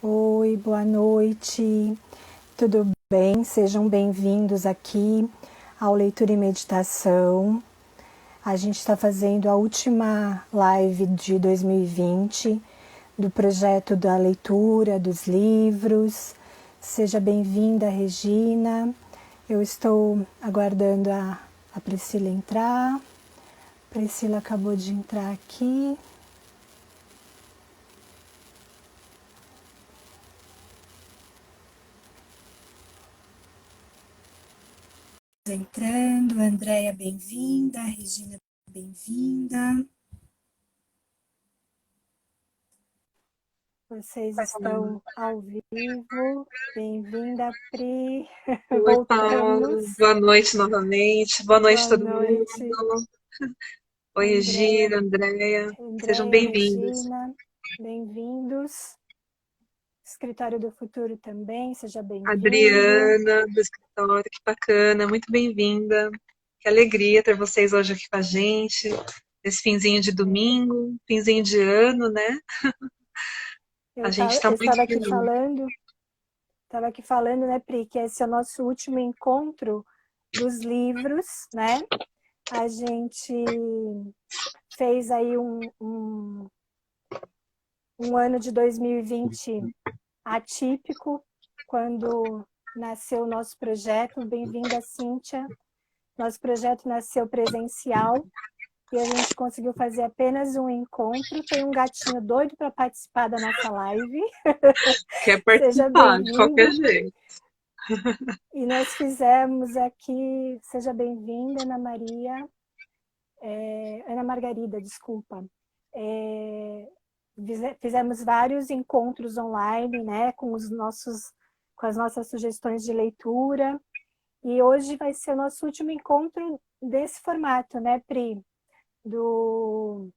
Oi, boa noite. Tudo bem? Sejam bem-vindos aqui ao Leitura e Meditação. A gente está fazendo a última live de 2020 do projeto da leitura dos livros. Seja bem-vinda, Regina. Eu estou aguardando a Priscila entrar. A Priscila acabou de entrar aqui. Entrando, Andréia, bem-vinda, Regina, bem-vinda. Vocês estão ao vivo. Bem-vinda, Pri. Oi, Paulo. Voltamos. Boa noite novamente. Boa noite, Boa todo mundo. noite, Oi, Andréia, Regina, Andréia. Sejam Andréia, bem-vindos. Regina. Bem-vindos. Escritório do Futuro também, seja bem-vindo. Adriana, do escritório, que bacana, muito bem-vinda. Que alegria ter vocês hoje aqui com a gente, nesse finzinho de domingo, finzinho de ano, né? A gente está Eu muito estava feliz. aqui falando, né, Pri, que esse é o nosso último encontro dos livros, né? A gente fez aí um ano de 2020 atípico, quando nasceu o nosso projeto. Bem-vinda, Cíntia. Nosso projeto nasceu presencial e a gente conseguiu fazer apenas um encontro. Tem um gatinho doido para participar da nossa live. Quer Seja participar de qualquer bem-vindo. jeito. E nós fizemos aqui, seja bem-vinda, Ana Maria, Ana Margarida, desculpa. Fizemos vários encontros online, né, com as nossas sugestões de leitura. E hoje vai ser o nosso último encontro desse formato, né, Pri? Do,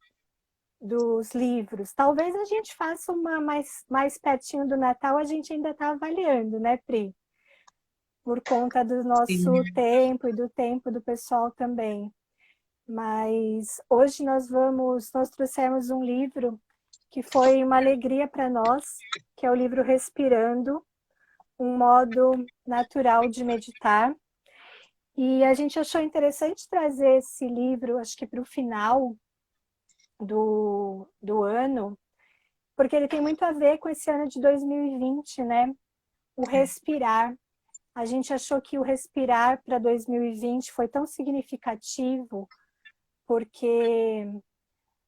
dos livros. Talvez a gente faça uma mais pertinho do Natal, a gente ainda está avaliando, né, Pri? Por conta do nosso Sim. tempo e do tempo do pessoal também. Mas hoje nós trouxemos um livro que foi uma alegria para nós, que é o livro Respirando, um modo natural de meditar. E a gente achou interessante trazer esse livro, acho que para o final do ano, porque ele tem muito a ver com esse ano de 2020, né? O respirar. A gente achou que o respirar para 2020 foi tão significativo, porque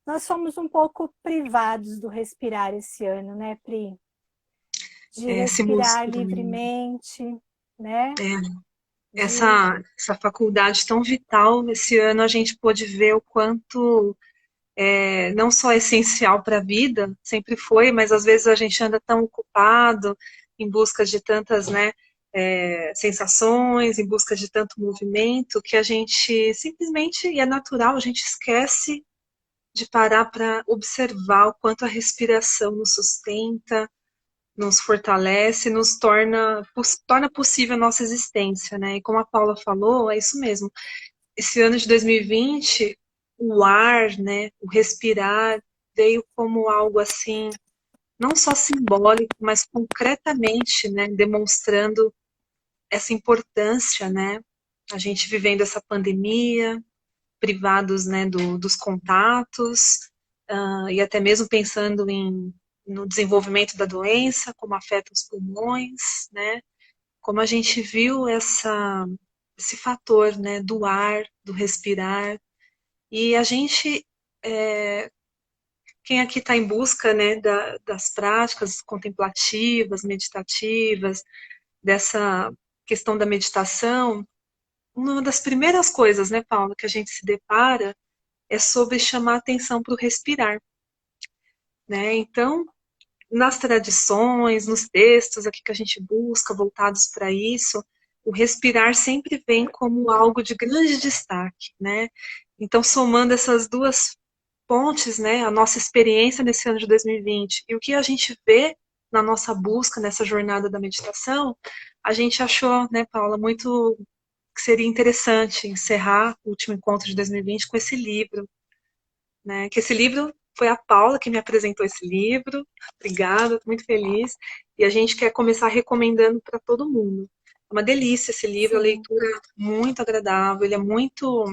nós fomos um pouco privados do respirar esse ano, né, Pri? De Se mus- respirar livremente, né? De essa faculdade tão vital, nesse ano a gente pôde ver o quanto não só é essencial para a vida, sempre foi, mas às vezes a gente anda tão ocupado em busca de tantas, né, sensações, em busca de tanto movimento, que a gente simplesmente, e é natural, a gente esquece de parar para observar o quanto a respiração nos sustenta, nos fortalece, torna possível a nossa existência, né? E como a Paula falou, é isso mesmo. Esse ano de 2020, o ar, né, o respirar, veio como algo assim, não só simbólico, mas concretamente, né, demonstrando essa importância, né, a gente vivendo essa pandemia, privados, né, dos contatos, e até mesmo pensando no desenvolvimento da doença, como afeta os pulmões, né, como a gente viu esse fator, né, do ar, do respirar, e a gente, é, quem aqui está em busca, né, das práticas contemplativas, meditativas, dessa questão da meditação, uma das primeiras coisas, né, Paula, que a gente se depara é sobre chamar atenção para o respirar, né? Então, nas tradições, nos textos aqui que a gente busca voltados para isso, o respirar sempre vem como algo de grande destaque, né? Então, somando essas duas pontes, né, a nossa experiência nesse ano de 2020 e o que a gente vê na nossa busca nessa jornada da meditação, a gente achou, né, Paula, muito que seria interessante encerrar o último encontro de 2020 com esse livro, né? Que esse livro foi a Paula que me apresentou esse livro. Obrigada, estou muito feliz. E a gente quer começar recomendando para todo mundo. É uma delícia esse livro, a Sim, leitura é muito agradável, ele é muito...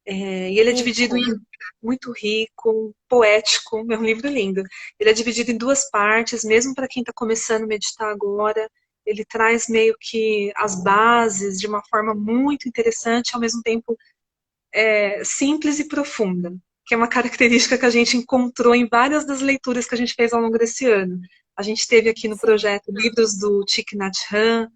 e ele é dividido rico. em muito rico, poético, é um livro lindo. Ele é dividido em duas partes, mesmo para quem está começando a meditar agora. Ele traz meio que as bases de uma forma muito interessante, ao mesmo tempo simples e profunda, que é uma característica que a gente encontrou em várias das leituras que a gente fez ao longo desse ano. A gente teve aqui no Sim. projeto livros do Thich Nhat Hanh,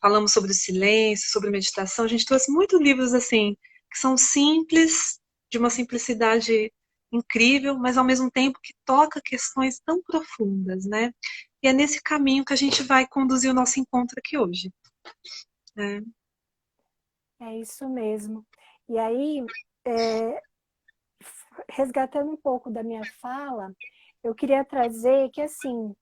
falamos sobre o silêncio, sobre meditação. A gente trouxe muitos livros assim, que são simples, de uma simplicidade incrível, mas ao mesmo tempo que toca questões tão profundas, né? E é nesse caminho que a gente vai conduzir o nosso encontro aqui hoje. Né? É isso mesmo. E aí, é, resgatando um pouco da minha fala, eu queria trazer que, assim,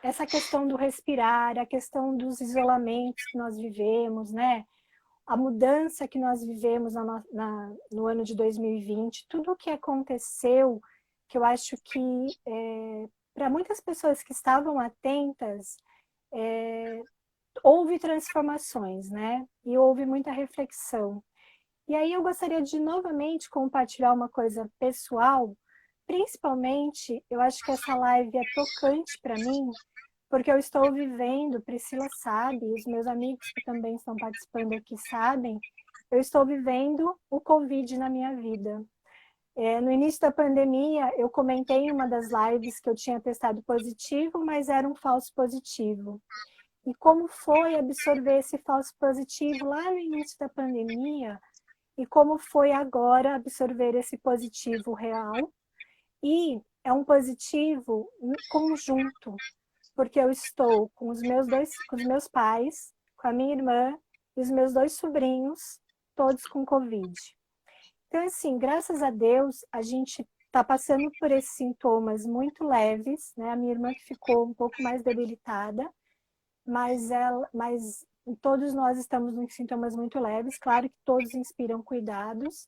essa questão do respirar, a questão dos isolamentos que nós vivemos, né? A mudança que nós vivemos no ano de 2020, tudo o que aconteceu, que eu acho que para muitas pessoas que estavam atentas, houve transformações, né? E houve muita reflexão. E aí eu gostaria de novamente compartilhar uma coisa pessoal, principalmente, eu acho que essa live é tocante para mim, porque eu estou vivendo, Priscila sabe, e os meus amigos que também estão participando aqui sabem, eu estou vivendo o Covid na minha vida. No início da pandemia, eu comentei em uma das lives que eu tinha testado positivo, mas era um falso positivo. E como foi absorver esse falso positivo lá no início da pandemia, e como foi agora absorver esse positivo real. E é um positivo conjunto, porque eu estou com os meus pais, com a minha irmã e os meus dois sobrinhos, todos com Covid. Então, assim, graças a Deus, a gente está passando por esses sintomas muito leves, né? A minha irmã que ficou um pouco mais debilitada, mas todos nós estamos em sintomas muito leves. Claro que todos inspiram cuidados,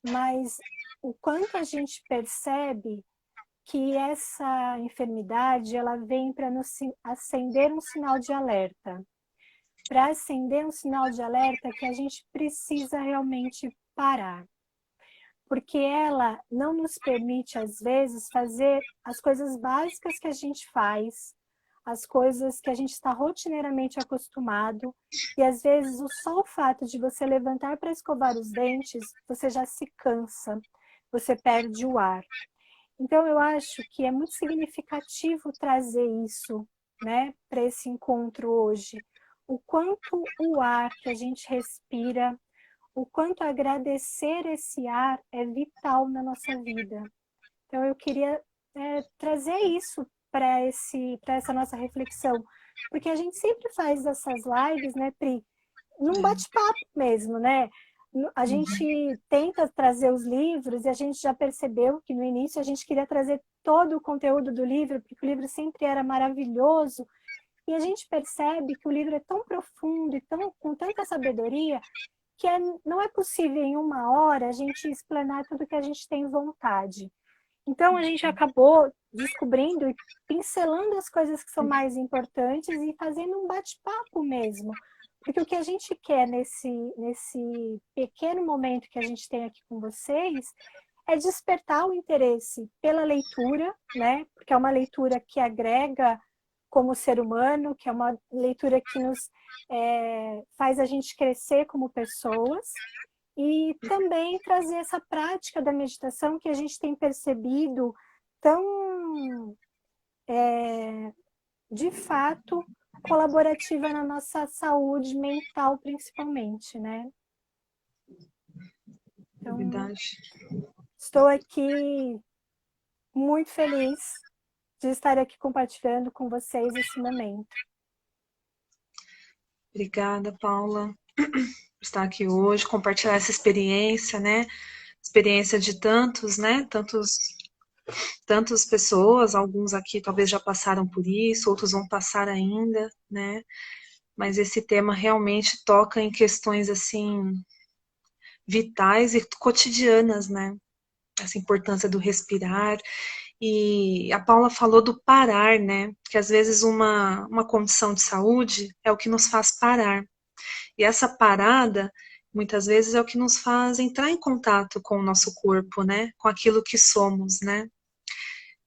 mas o quanto a gente percebe que essa enfermidade ela vem para nos acender um sinal de alerta. Para acender um sinal de alerta que a gente precisa realmente parar. Porque ela não nos permite, às vezes, fazer as coisas básicas que a gente faz, as coisas que a gente está rotineiramente acostumado, e às vezes só o fato de você levantar para escovar os dentes, você já se cansa, você perde o ar. Então, eu acho que é muito significativo trazer isso, né, para esse encontro hoje. O quanto o ar que a gente respira, o quanto agradecer esse ar é vital na nossa vida. Então, eu queria trazer isso para essa nossa reflexão, porque a gente sempre faz essas lives, né, Pri, num bate-papo mesmo, né? A gente tenta trazer os livros e a gente já percebeu que no início a gente queria trazer todo o conteúdo do livro, porque o livro sempre era maravilhoso, e a gente percebe que o livro é tão profundo e com tanta sabedoria que não é possível em uma hora a gente explanar tudo que a gente tem vontade. Então a gente acabou descobrindo e pincelando as coisas que são mais importantes e fazendo um bate-papo mesmo. Porque o que a gente quer nesse pequeno momento que a gente tem aqui com vocês é despertar o interesse pela leitura, né? Porque é uma leitura que agrega como ser humano, que é uma leitura que nos faz a gente crescer como pessoas, e também trazer essa prática da meditação que a gente tem percebido tão, de fato, colaborativa na nossa saúde mental, principalmente, né? É Então, verdade. estou aqui muito feliz de estar aqui compartilhando com vocês esse momento. Obrigada, Paula, por estar aqui hoje, compartilhar essa experiência, né? Experiência de tantos, né? Tantas pessoas, alguns aqui talvez já passaram por isso, outros vão passar ainda, né? Mas esse tema realmente toca em questões assim vitais e cotidianas, né? essa importância do respirar. E a Paula falou do parar, né? Que às vezes uma condição de saúde é o que nos faz parar. E essa parada, muitas vezes, é o que nos faz entrar em contato com o nosso corpo, né? Com aquilo que somos, né?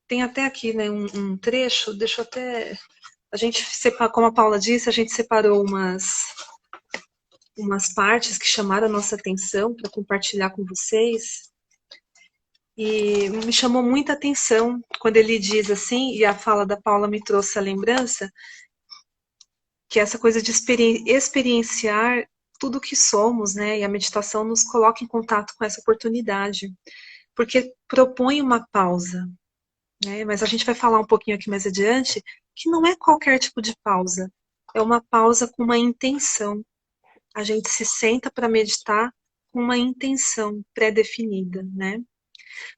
Tem até aqui, né, um trecho, deixa eu até... A gente separou, como a Paula disse, a gente separou umas partes que chamaram a nossa atenção para compartilhar com vocês. E me chamou muita atenção quando ele diz assim, e a fala da Paula me trouxe a lembrança, que essa coisa de experienciar tudo que somos, né? E a meditação nos coloca em contato com essa oportunidade, porque propõe uma pausa, né? Mas a gente vai falar um pouquinho aqui mais adiante que não é qualquer tipo de pausa, é uma pausa com uma intenção. A gente se senta para meditar com uma intenção pré-definida, né?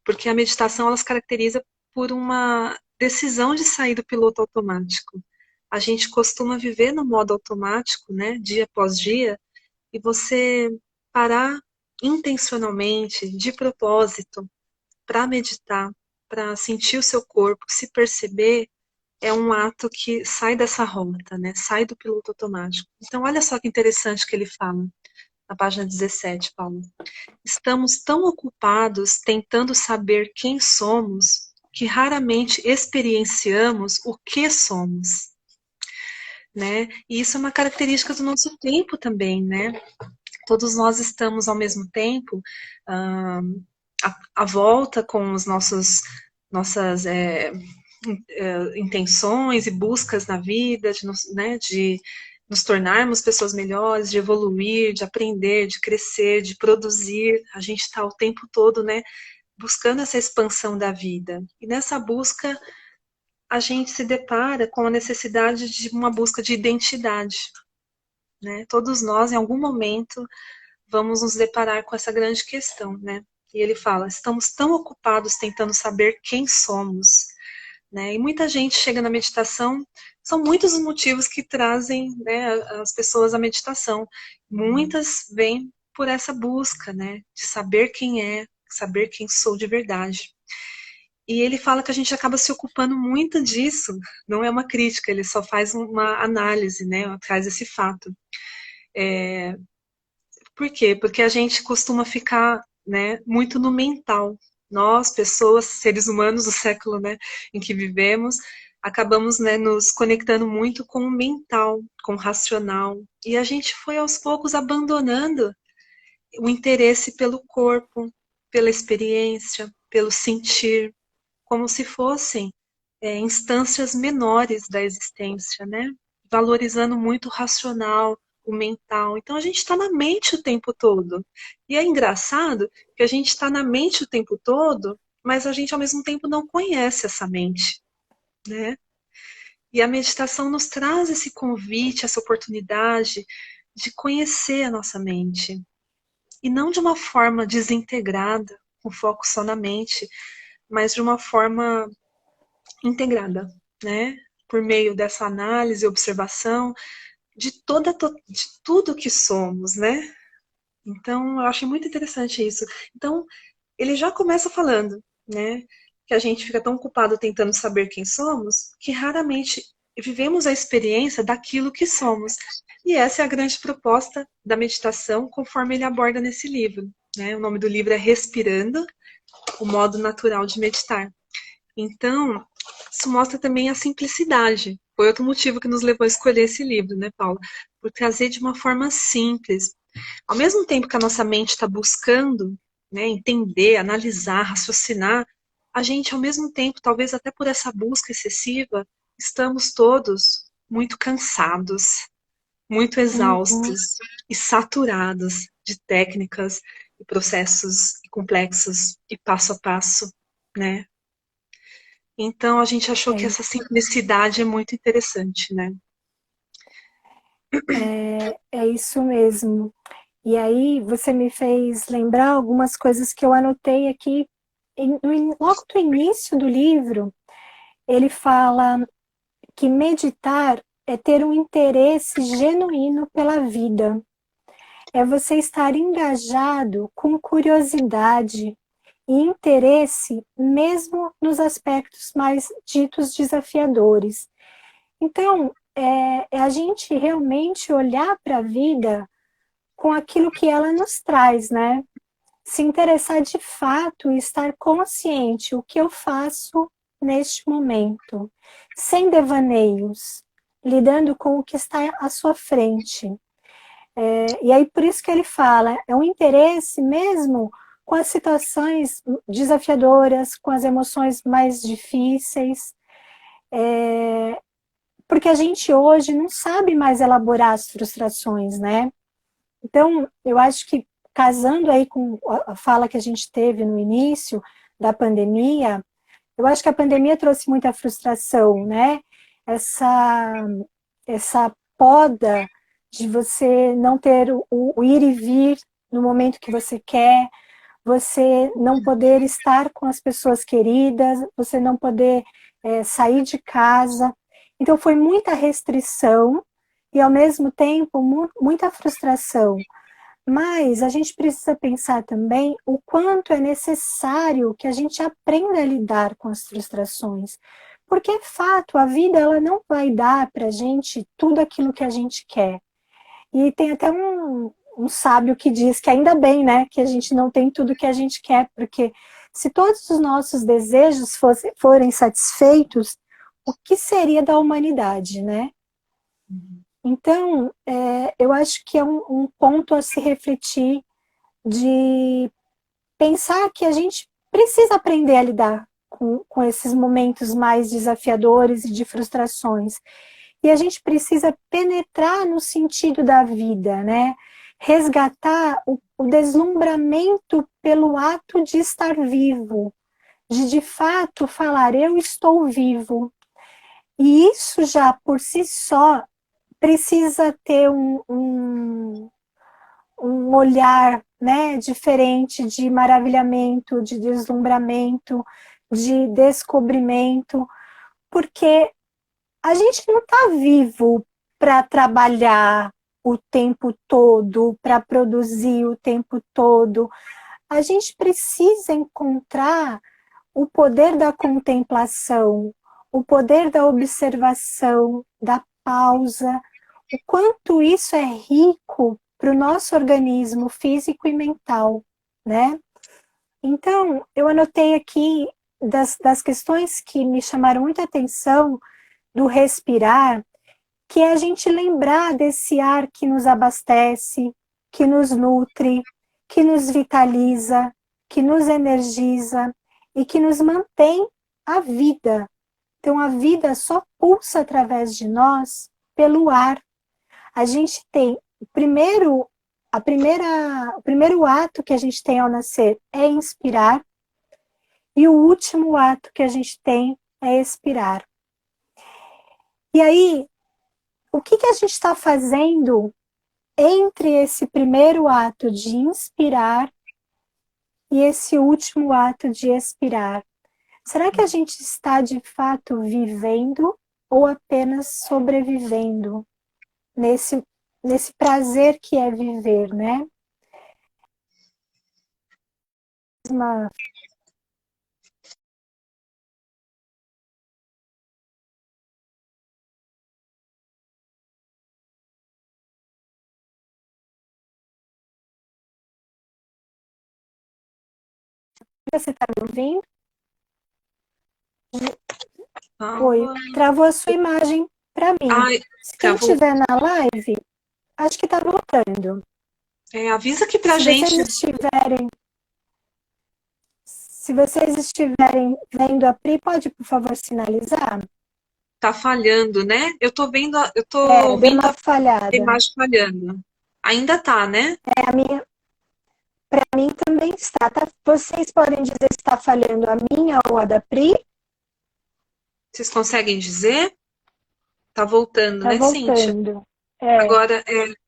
Porque a meditação ela se caracteriza por uma decisão de sair do piloto automático. A gente costuma viver no modo automático, né, dia após dia, e você parar intencionalmente, de propósito, para meditar, para sentir o seu corpo, se perceber, é um ato que sai dessa rota, né, sai do piloto automático. Então, olha só que interessante que ele fala na página 17, Paulo. Estamos tão ocupados tentando saber quem somos que raramente experienciamos o que somos, né? E isso é uma característica do nosso tempo também, né? Todos nós estamos ao mesmo tempo à volta com os nossas intenções e buscas na vida, de nos tornarmos pessoas melhores, de evoluir, de aprender, de crescer, de produzir. A gente está o tempo todo, né, buscando essa expansão da vida. E nessa busca, a gente se depara com a necessidade de uma busca de identidade, né? Todos nós, em algum momento, vamos nos deparar com essa grande questão, né? E ele fala, estamos tão ocupados tentando saber quem somos, né? E muita gente chega na meditação, são muitos os motivos que trazem, né, as pessoas à meditação. Muitas vêm por essa busca, né, de saber quem é, saber quem sou de verdade. E ele fala que a gente acaba se ocupando muito disso, não é uma crítica, ele só faz uma análise, né, traz esse fato. Por quê? Porque a gente costuma ficar, né, muito no mental. Nós, pessoas, seres humanos do século, né, em que vivemos, acabamos, né, nos conectando muito com o mental, com o racional. E a gente foi aos poucos abandonando o interesse pelo corpo, pela experiência, pelo sentir, como se fossem instâncias menores da existência, né? Valorizando muito o racional, o mental. Então a gente está na mente o tempo todo. E é engraçado que a gente está na mente o tempo todo, mas a gente ao mesmo tempo não conhece essa mente, né? E a meditação nos traz esse convite, essa oportunidade de conhecer a nossa mente. E não de uma forma desintegrada, com foco só na mente, mas de uma forma integrada, né? Por meio dessa análise e observação de tudo que somos, né? Então, eu achei muito interessante isso. Então, ele já começa falando, né? Que a gente fica tão ocupado tentando saber quem somos, que raramente vivemos a experiência daquilo que somos. E essa é a grande proposta da meditação, conforme ele aborda nesse livro, né? O nome do livro é Respirando, o modo natural de meditar. Então, isso mostra também a simplicidade. Foi outro motivo que nos levou a escolher esse livro, né, Paula? Por trazer de uma forma simples. Ao mesmo tempo que a nossa mente está buscando, né, entender, analisar, raciocinar, a gente, ao mesmo tempo, talvez até por essa busca excessiva, estamos todos muito cansados, muito Uhum. exaustos e saturados de técnicas e processos complexos e passo a passo, né? Então a gente achou que É, essa simplicidade é muito interessante, né? é isso mesmo. E aí você me fez lembrar algumas coisas que eu anotei aqui. Logo no início do livro, ele fala que meditar é ter um interesse genuíno pela vida. É você estar engajado com curiosidade e interesse, mesmo nos aspectos mais ditos desafiadores. Então, é a gente realmente olhar para a vida com aquilo que ela nos traz, né? Se interessar de fato e estar consciente o que eu faço neste momento, sem devaneios, lidando com o que está à sua frente. E aí por isso que ele fala, é um interesse mesmo com as situações desafiadoras, com as emoções mais difíceis, porque a gente hoje não sabe mais elaborar as frustrações, né? Então, eu acho que casando aí com a fala que a gente teve no início da pandemia, eu acho que a pandemia trouxe muita frustração, né? Essa, essa poda de você não ter o ir e vir no momento que você quer, você não poder estar com as pessoas queridas, você não poder sair de casa. Então, foi muita restrição e, ao mesmo tempo, muita frustração. Mas a gente precisa pensar também o quanto é necessário que a gente aprenda a lidar com as frustrações. Porque, é fato, a vida ela não vai dar para a gente tudo aquilo que a gente quer. E tem até um sábio que diz que ainda bem, né, que a gente não tem tudo que a gente quer, porque se todos os nossos desejos forem satisfeitos, o que seria da humanidade, né? Então, eu acho que é um ponto a se refletir de pensar que a gente precisa aprender a lidar com esses momentos mais desafiadores e de frustrações. E a gente precisa penetrar no sentido da vida, né? Resgatar o deslumbramento pelo ato de estar vivo, de fato falar, eu estou vivo. E isso já por si só precisa ter um olhar, né, diferente de maravilhamento, de deslumbramento, de descobrimento, porque a gente não está vivo para trabalhar o tempo todo, para produzir o tempo todo. A gente precisa encontrar o poder da contemplação, o poder da observação, da pausa, o quanto isso é rico para o nosso organismo físico e mental, né? Então, eu anotei aqui das questões que me chamaram muita atenção do respirar, que é a gente lembrar desse ar que nos abastece, que nos nutre, que nos vitaliza, que nos energiza e que nos mantém a vida. Então, a vida só pulsa através de nós pelo ar. A gente tem o primeiro ato que a gente tem ao nascer é inspirar, e o último ato que a gente tem é expirar. E aí, o que a gente está fazendo entre esse primeiro ato de inspirar e esse último ato de expirar? Será que a gente está de fato vivendo ou apenas sobrevivendo nesse prazer que é viver, né? Uma... Você está me ouvindo? Oi, Paula. travou a sua imagem para mim. Ai, Quem travou. estiver na live, acho que está voltando. Avisa aqui pra Se vocês gente. estiverem, se vocês estiverem vendo a Pri, pode, por favor, sinalizar? Tá falhando, né? Eu tô Deu ouvindo uma a falhada. imagem falhando. Ainda tá, né? A minha, para mim também está. Tá? Vocês podem dizer se está falhando a minha ou a da Pri? Vocês conseguem dizer? Tá voltando, Tá né, Cíntia? voltando. Agora,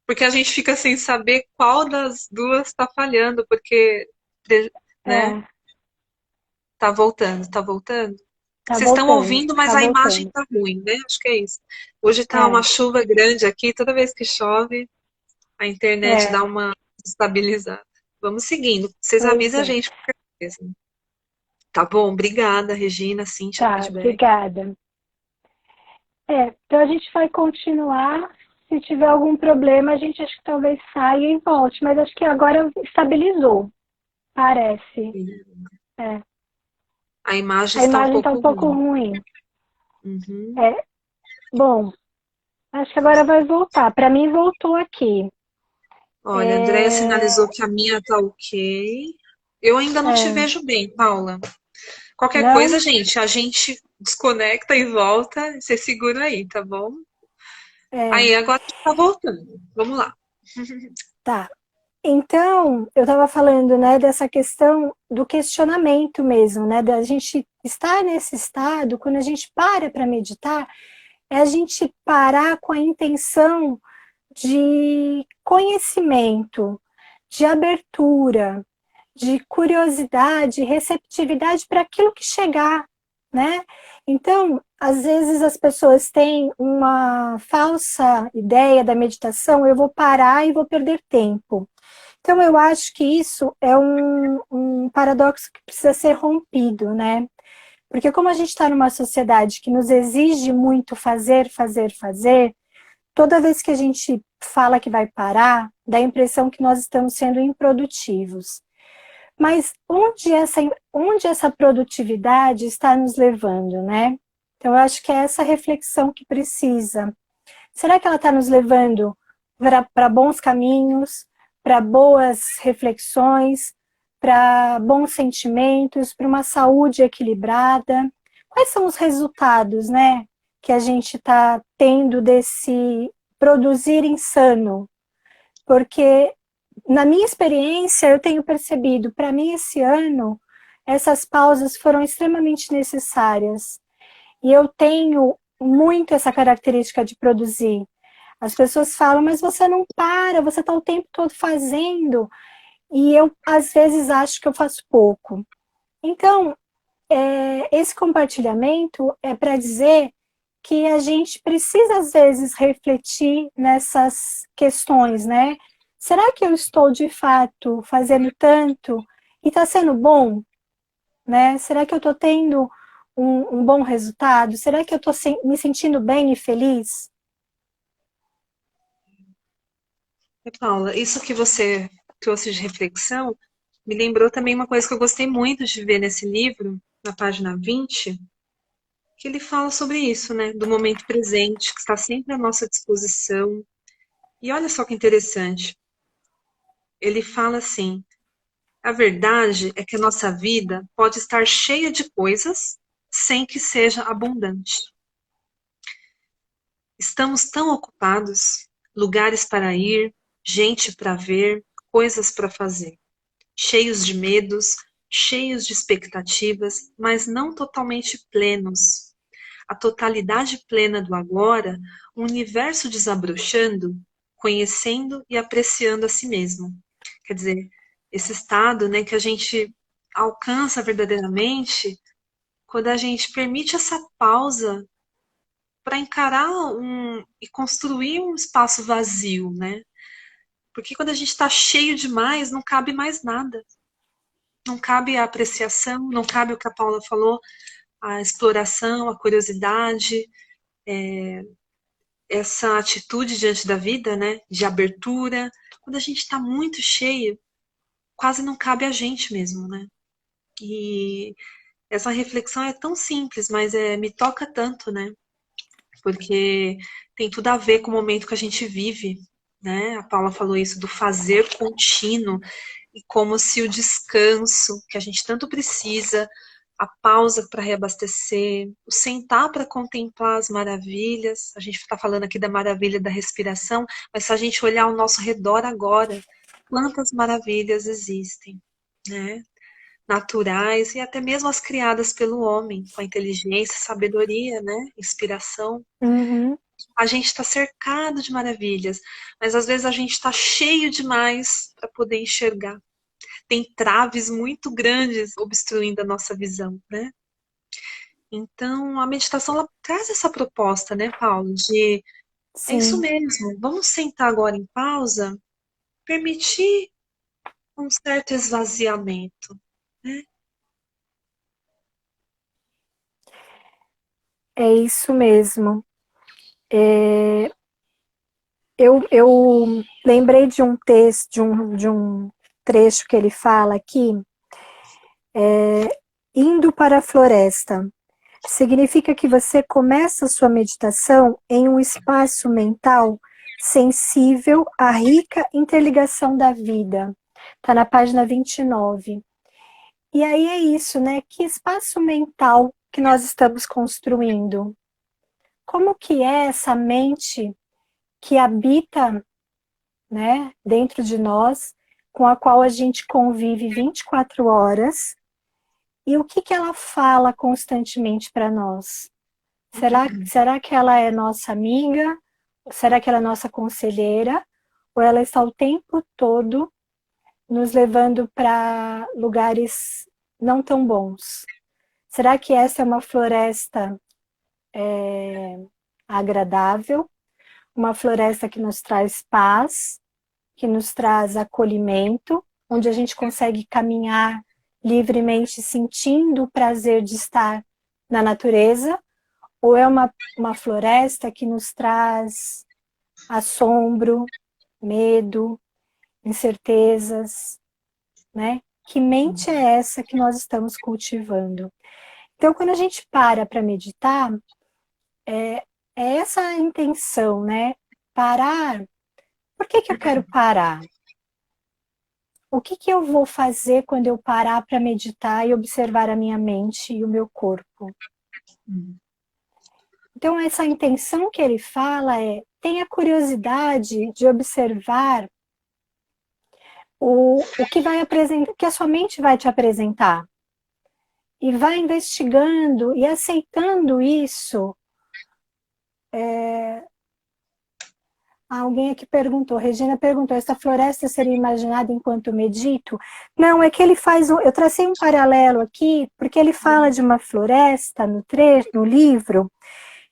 porque a gente fica sem saber qual das duas tá falhando, porque, né? É, Tá voltando, tá voltando. tá Vocês estão voltando, ouvindo, mas tá a imagem voltando. tá ruim, né? Acho que é isso. Hoje tá uma É, chuva grande aqui, toda vez que chove, a internet dá é, uma estabilizada. Vamos seguindo. Vocês pois avisam a é. gente qualquer coisa. Tá bom, obrigada, Regina, Cíntia, Tá, feedback. obrigada. Então a gente vai continuar. Se tiver algum problema, a gente acho que talvez saia e volte, mas acho que agora estabilizou, parece. É. A imagem A está um imagem está um pouco pouco ruim. ruim. Uhum. É, bom, acho que agora vai voltar. Para mim voltou aqui. Olha, a Andrea É, sinalizou que a minha tá ok. Eu ainda não te é, vejo bem, Paula. Qualquer não? coisa, gente, a gente desconecta e volta. Você segura aí, tá bom? É, Aí, agora tá voltando. Vamos lá. tá. Então, eu estava falando, né, dessa questão do questionamento mesmo, né, da gente estar nesse estado, quando a gente para meditar, é a gente parar com a intenção de conhecimento, de abertura, de curiosidade, receptividade para aquilo que chegar, né? Então, às vezes as pessoas têm uma falsa ideia da meditação, eu vou parar e vou perder tempo. Então, eu acho que isso é um paradoxo que precisa ser rompido, né? Porque como a gente está numa sociedade que nos exige muito fazer, fazer, fazer, toda vez que a gente fala que vai parar, dá a impressão que nós estamos sendo improdutivos. Mas onde essa produtividade está nos levando, né? Então, eu acho que é essa reflexão que precisa. Será que ela está nos levando para bons caminhos, para boas reflexões, para bons sentimentos, para uma saúde equilibrada? Quais são os resultados, né, que a gente está tendo desse produzir insano? Porque, na minha experiência, eu tenho percebido, para mim, esse ano, essas pausas foram extremamente necessárias. E eu tenho muito essa característica de produzir. As pessoas falam, mas você não para, você está o tempo todo fazendo. E eu, às vezes, acho que eu faço pouco. Então, esse compartilhamento é para dizer que a gente precisa, às vezes, refletir nessas questões, né? Será que eu estou, de fato, fazendo tanto e está sendo bom? Né? Será que eu estou tendo um bom resultado? Será que eu estou me sentindo bem e feliz? Paula, isso que você trouxe de reflexão me lembrou também uma coisa que eu gostei muito de ver nesse livro, na página 20, que ele fala sobre isso, né? Do momento presente, que está sempre à nossa disposição. E olha só que interessante. Ele fala assim: a verdade é que a nossa vida pode estar cheia de coisas sem que seja abundante. Estamos tão ocupados, lugares para ir, gente para ver, coisas para fazer, cheios de medos, cheios de expectativas, mas não totalmente plenos. A totalidade plena do agora, o universo desabrochando, conhecendo e apreciando a si mesmo. Quer dizer, esse estado, né, que a gente alcança verdadeiramente quando a gente permite essa pausa para encarar e construir um espaço vazio, né? Porque quando a gente está cheio demais, não cabe mais nada. Não cabe a apreciação, não cabe o que a Paula falou, a exploração, a curiosidade, essa atitude diante da vida, né? De abertura. Quando a gente está muito cheio, quase não cabe a gente mesmo, né? E essa reflexão é tão simples, mas me toca tanto, né? Porque tem tudo a ver com o momento que a gente vive, né? A Paula falou isso do fazer contínuo e como se o descanso que a gente tanto precisa, a pausa para reabastecer, o sentar para contemplar as maravilhas. A gente está falando aqui da maravilha da respiração, mas se a gente olhar ao nosso redor agora, quantas maravilhas existem, né? Naturais e até mesmo as criadas pelo homem, com a inteligência, sabedoria, né? Inspiração. Uhum. A gente está cercado de maravilhas, mas às vezes a gente está cheio demais para poder enxergar. Tem traves muito grandes obstruindo a nossa visão, né? Então, a meditação ela traz essa proposta, né, Paulo, de é isso Sim. mesmo, vamos sentar agora em pausa, permitir um certo esvaziamento, né? É isso mesmo. Eu lembrei de um texto, de um trecho que ele fala aqui, indo para a floresta. Significa que você começa a sua meditação em um espaço mental sensível à rica interligação da vida. Está na página 29. E aí é isso, né? Que espaço mental que nós estamos construindo? Como que é essa mente que habita, né, dentro de nós, com a qual a gente convive 24 horas, e o que que ela fala constantemente para nós? Será que ela é nossa amiga? Será que ela é nossa conselheira? Ou ela está o tempo todo nos levando para lugares não tão bons? Será que essa é uma floresta agradável? Uma floresta que nos traz paz, que nos traz acolhimento, onde a gente consegue caminhar livremente, sentindo o prazer de estar na natureza? Ou é uma floresta que nos traz assombro, medo, incertezas, né? Que mente é essa que nós estamos cultivando? Então, quando a gente para meditar, é essa a intenção, né? Parar. Por que que eu quero parar? O que que eu vou fazer quando eu parar para meditar e observar a minha mente e o meu corpo? Então, essa intenção que ele fala é: tenha curiosidade de observar o que vai apresentar, que a sua mente vai te apresentar. E vai investigando e aceitando isso. Alguém aqui perguntou, Regina perguntou, essa floresta seria imaginada enquanto medito? Não, é que ele faz, eu tracei um paralelo aqui, porque ele fala de uma floresta no livro,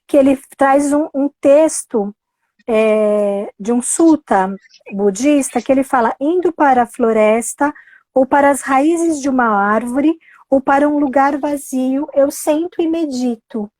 que ele traz um texto de um sutta budista, que ele fala, indo para a floresta, ou para as raízes de uma árvore, ou para um lugar vazio, eu sento e medito.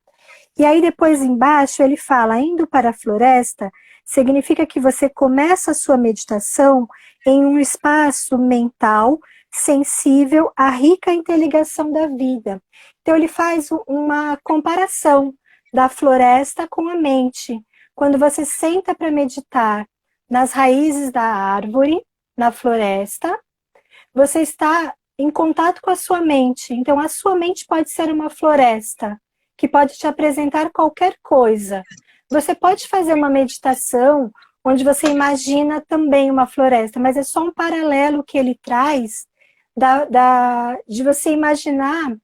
E aí depois embaixo ele fala, indo para a floresta, significa que você começa a sua meditação em um espaço mental sensível à rica interligação da vida. Então ele faz uma comparação da floresta com a mente. Quando você senta para meditar nas raízes da árvore, na floresta, você está em contato com a sua mente. Então a sua mente pode ser uma floresta que pode te apresentar qualquer coisa. Você pode fazer uma meditação onde você imagina também uma floresta, mas é só um paralelo que ele traz de você imaginar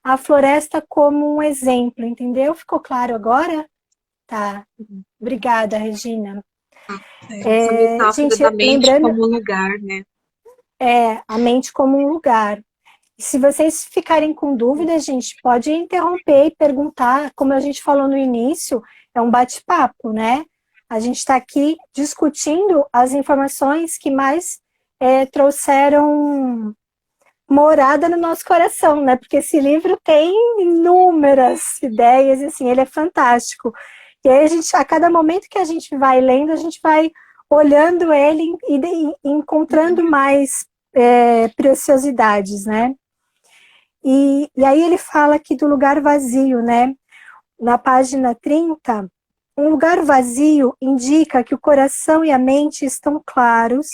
a floresta como um exemplo, entendeu? Ficou claro agora? Tá. Obrigada, Regina. Essa metáfora Gente, da mente lembrando, como lugar, né? a mente como um lugar. Se vocês ficarem com dúvidas, gente, pode interromper e perguntar. Como a gente falou no início, é um bate-papo, né? A gente está aqui discutindo as informações que mais trouxeram morada no nosso coração, né? Porque esse livro tem inúmeras ideias, e assim, ele é fantástico. E aí a cada momento que a gente vai lendo, a gente vai olhando ele e encontrando mais preciosidades, né? E aí ele fala aqui do lugar vazio, né? Na página 30, um lugar vazio indica que o coração e a mente estão claros,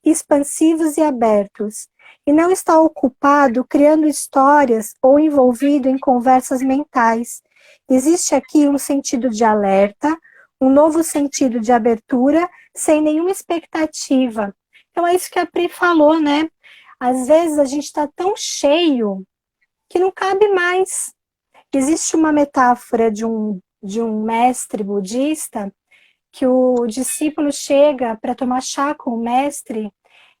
expansivos e abertos, e não está ocupado criando histórias ou envolvido em conversas mentais. Existe aqui um sentido de alerta, um novo sentido de abertura, sem nenhuma expectativa. Então é isso que a Pri falou, né? Às vezes a gente está tão cheio que não cabe mais. Existe uma metáfora de um mestre budista que o discípulo chega para tomar chá com o mestre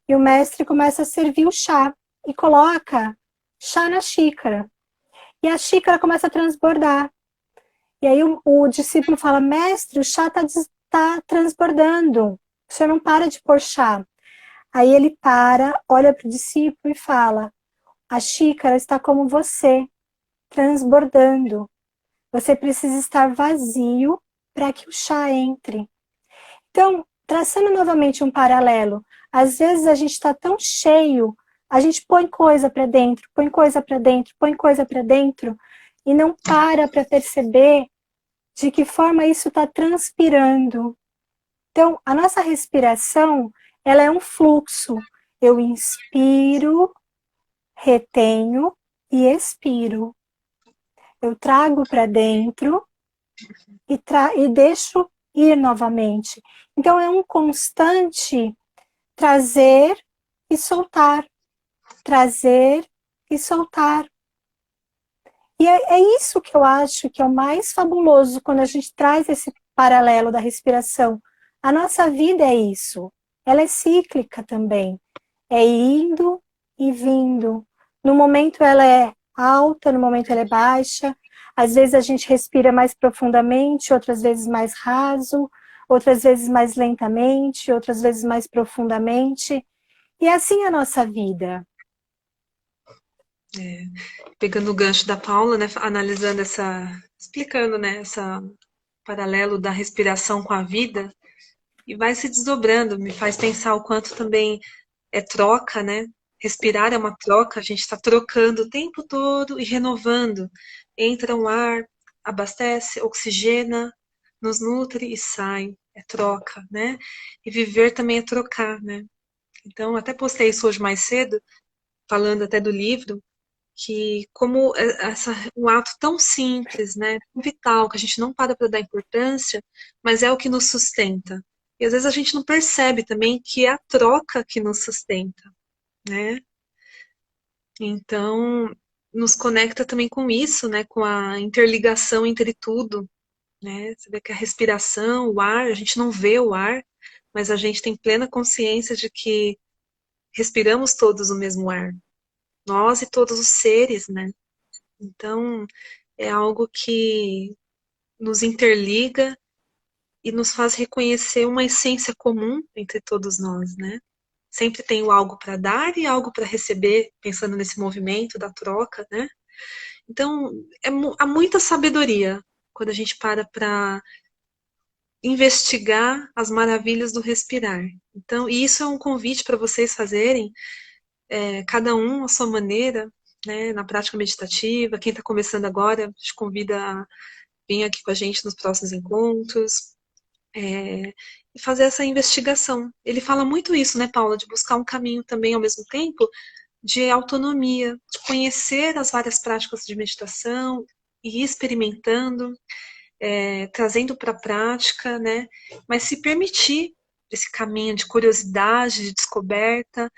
e o mestre começa a servir o chá e coloca chá na xícara. E a xícara começa a transbordar. E aí o discípulo fala, mestre, o chá está transbordando, o senhor não para de pôr chá. Aí ele para, olha para o discípulo e fala, a xícara está como você, transbordando. você precisa estar vazio para que o chá entre. Então, traçando novamente um paralelo, às vezes a gente está tão cheio, a gente põe coisa para dentro, põe coisa para dentro, põe coisa para dentro, e não para perceber de que forma isso está transpirando. Então, a nossa respiração, ela é um fluxo. Eu inspiro, retenho e expiro. Eu trago para dentro e deixo ir novamente. Então, é um constante trazer e soltar, trazer e soltar. E é isso que eu acho que é o mais fabuloso quando a gente traz esse paralelo da respiração. A nossa vida é isso. Ela é cíclica também. É indo e vindo. No momento ela é alta, no momento ela é baixa. Às vezes a gente respira mais profundamente, outras vezes mais raso, outras vezes mais lentamente, outras vezes mais profundamente. E assim é a nossa vida. Pegando o gancho da Paula, né, analisando explicando, né, essa paralelo da respiração com a vida, e vai se desdobrando, me faz pensar o quanto também é troca, né? Respirar é uma troca, a gente está trocando o tempo todo e renovando. Entra um ar, abastece, oxigena, nos nutre e sai. É troca, né? E viver também é trocar, né? Então, até postei isso hoje mais cedo, falando até do livro, que como um ato tão simples, né, vital, que a gente não para dar importância, mas é o que nos sustenta. E às vezes a gente não percebe também que é a troca que nos sustenta, né? Então, nos conecta também com isso, né, com a interligação entre tudo, né? Você vê que a respiração, o ar, a gente não vê o ar, mas a gente tem plena consciência de que respiramos todos o mesmo ar, nós e todos os seres, né? Então, é algo que nos interliga e nos faz reconhecer uma essência comum entre todos nós, né? Sempre tenho algo para dar e algo para receber, pensando nesse movimento da troca, né? Então, há muita sabedoria quando a gente para investigar as maravilhas do respirar. Então, e isso é um convite para vocês fazerem, cada um à sua maneira, né, na prática meditativa. Quem está começando agora, te convida a vir aqui com a gente nos próximos encontros, e fazer essa investigação. Ele fala muito isso, né, Paula, de buscar um caminho também ao mesmo tempo de autonomia, de conhecer as várias práticas de meditação e ir experimentando, trazendo para a prática, né? Mas se permitir esse caminho de curiosidade, de descoberta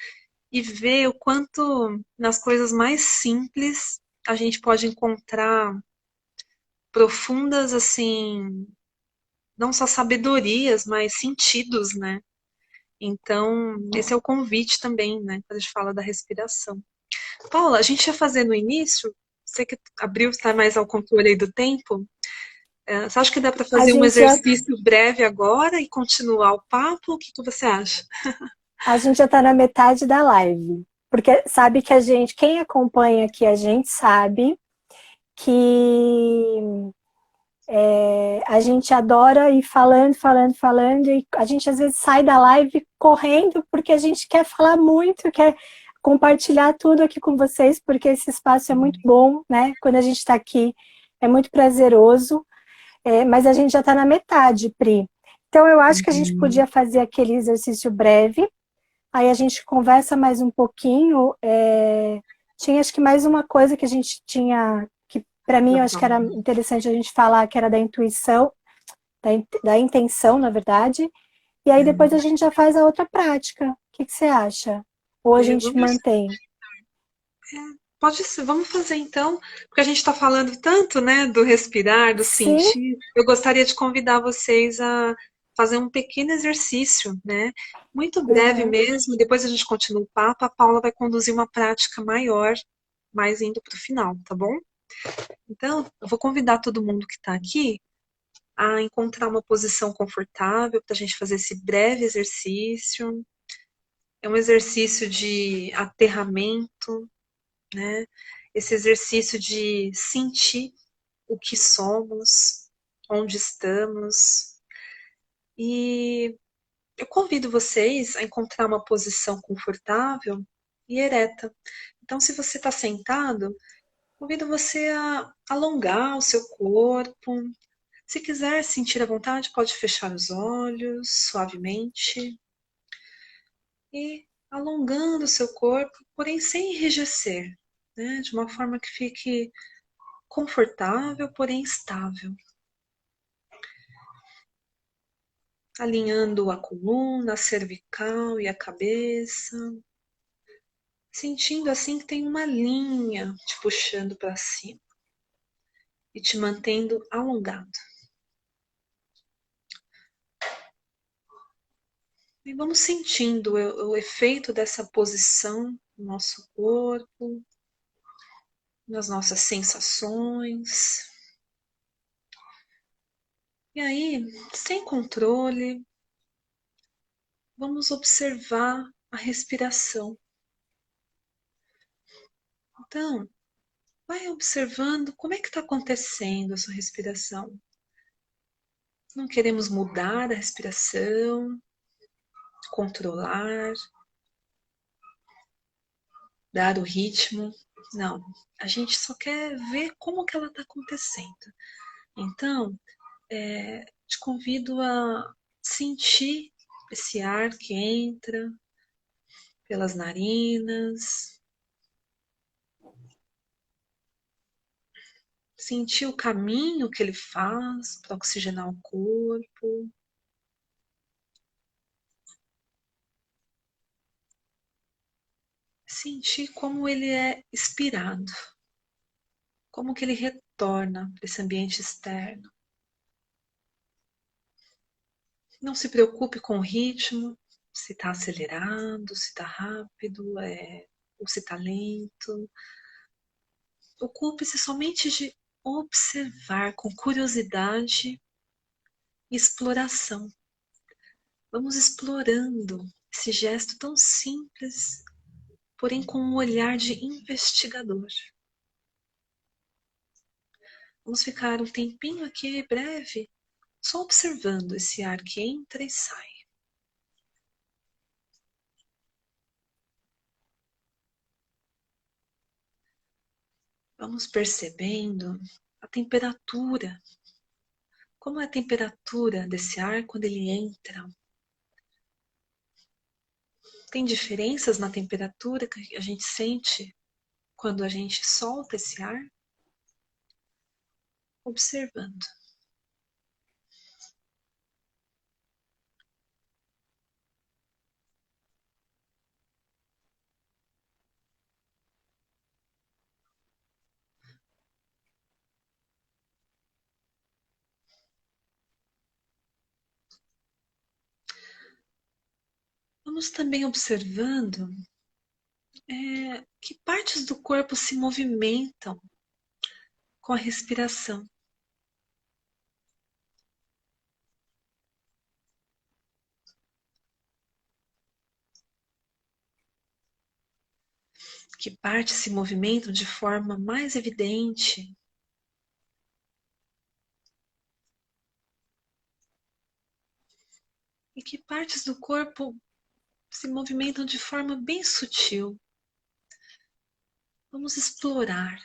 e ver o quanto nas coisas mais simples a gente pode encontrar profundas, assim, não só sabedorias, mas sentidos, né? Então, esse é o convite também, né? Quando a gente fala da respiração. Paula, a gente ia fazer no início, você que abriu, está mais ao controle aí do tempo, você acha que dá para A fazer um gente já exercício breve agora e continuar o papo? O que que você acha? A gente já está na metade da live, porque sabe que a gente, quem acompanha aqui a gente sabe que a gente adora ir falando, falando, falando, e a gente às vezes sai da live correndo porque a gente quer falar muito, quer compartilhar tudo aqui com vocês, porque esse espaço é muito bom, né? Quando a gente está aqui, é muito prazeroso, mas a gente já está na metade, Pri. Então eu acho que a gente podia fazer aquele exercício breve. Aí a gente conversa mais um pouquinho. Tinha acho que mais uma coisa que a gente tinha, que para mim eu acho que era interessante a gente falar, que era da intuição, da intenção, na verdade. E aí depois a gente já faz a outra prática. O que você acha? Ou a gente Vamos, mantém? pode ser, vamos fazer então, porque a gente está falando tanto, né, do respirar, do Sim, sentir. Eu gostaria de convidar vocês a fazer um pequeno exercício, né? Muito breve uhum. mesmo, depois a gente continua o papo, a Paula vai conduzir uma prática maior, mais indo para o final, tá bom? Então, eu vou convidar todo mundo que está aqui a encontrar uma posição confortável para a gente fazer esse breve exercício. É um exercício de aterramento, né? Esse exercício de sentir. o que somos, onde estamos. E eu convido vocês a encontrar uma posição confortável e ereta. Então, se você está sentado, convido você a alongar o seu corpo. Se quiser sentir à vontade, pode fechar os olhos suavemente e alongando o seu corpo, porém sem enrijecer, né? De uma forma que fique confortável, porém estável. Alinhando a coluna, a cervical e a cabeça. Sentindo assim que tem uma linha te puxando para cima e te mantendo alongado. E vamos sentindo o efeito dessa posição no nosso corpo, nas nossas sensações. E aí, sem controle, vamos observar a respiração. Então, vai observando como é que está acontecendo a sua respiração. Não queremos mudar a respiração, controlar, dar o ritmo. Não, a gente só quer ver como que ela está acontecendo. Então, te convido a sentir esse ar que entra pelas narinas, sentir o caminho que ele faz para oxigenar o corpo. Sentir como ele é expirado, como que ele retorna para esse ambiente externo. Não se preocupe com o ritmo, se está acelerado, se está rápido, ou se está lento. Ocupe-se somente de observar com curiosidade e exploração. Vamos explorando esse gesto tão simples, porém com um olhar de investigador. Vamos ficar um tempinho aqui breve, só observando esse ar que entra e sai. Vamos percebendo a temperatura. Como é a temperatura desse ar quando ele entra? Tem diferenças na temperatura que a gente sente quando a gente solta esse ar? Observando. Vamos também observando que partes do corpo se movimentam com a respiração. Que partes se movimentam de forma mais evidente. E que partes do corpo se movimentam de forma bem sutil. Vamos explorar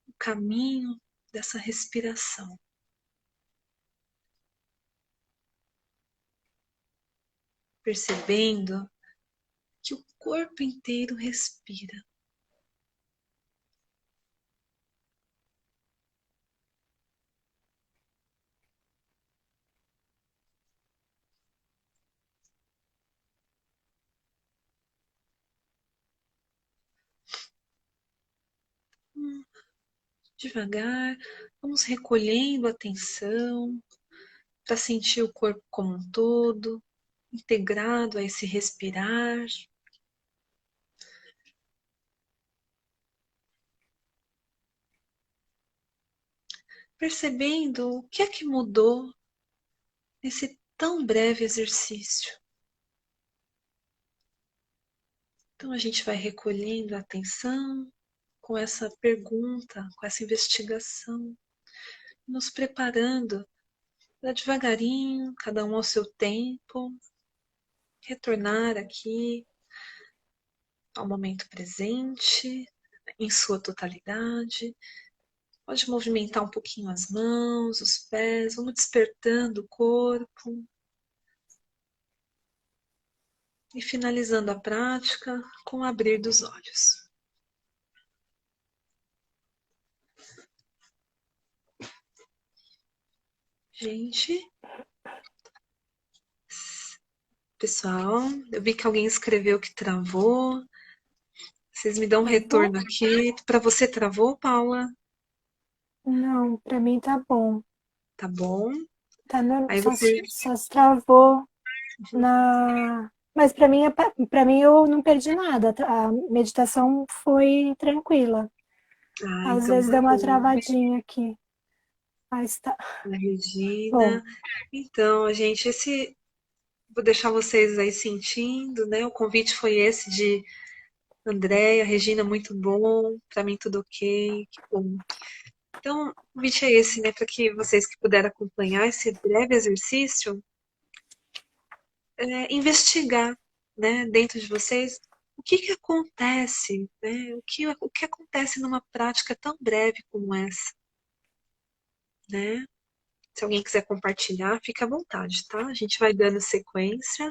o caminho dessa respiração. Percebendo que o corpo inteiro respira. Devagar, vamos recolhendo a atenção para sentir o corpo como um todo, integrado a esse respirar. Percebendo o que é que mudou nesse tão breve exercício. Então a gente vai recolhendo a atenção com essa pergunta, com essa investigação. nos preparando para devagarinho, cada um ao seu tempo, retornar aqui ao momento presente, em sua totalidade. Pode movimentar um pouquinho as mãos, os pés, vamos despertando o corpo. E finalizando a prática com o abrir dos olhos. Gente, pessoal, eu vi que alguém escreveu que travou. Vocês me dão um retorno aqui. Para você travou, Paula? Não, para mim tá bom. Tá bom. Tá no... Aí você... só se travou na... Mas para mim, eu não perdi nada. A meditação foi tranquila. Às então vezes tá deu uma bom. travadinha aqui. Mas tá. A Regina. Bom, Então, gente, vou deixar vocês aí sentindo, né? O convite foi esse de Andréia, Regina, muito bom. Para mim, tudo ok. Que bom. Então, o convite é esse, né? Para que vocês que puderem acompanhar esse breve exercício, investigar, né, dentro de vocês o que acontece, né? O que acontece numa prática tão breve como essa, né? Se alguém quiser compartilhar, fica à vontade, tá? A gente vai dando sequência.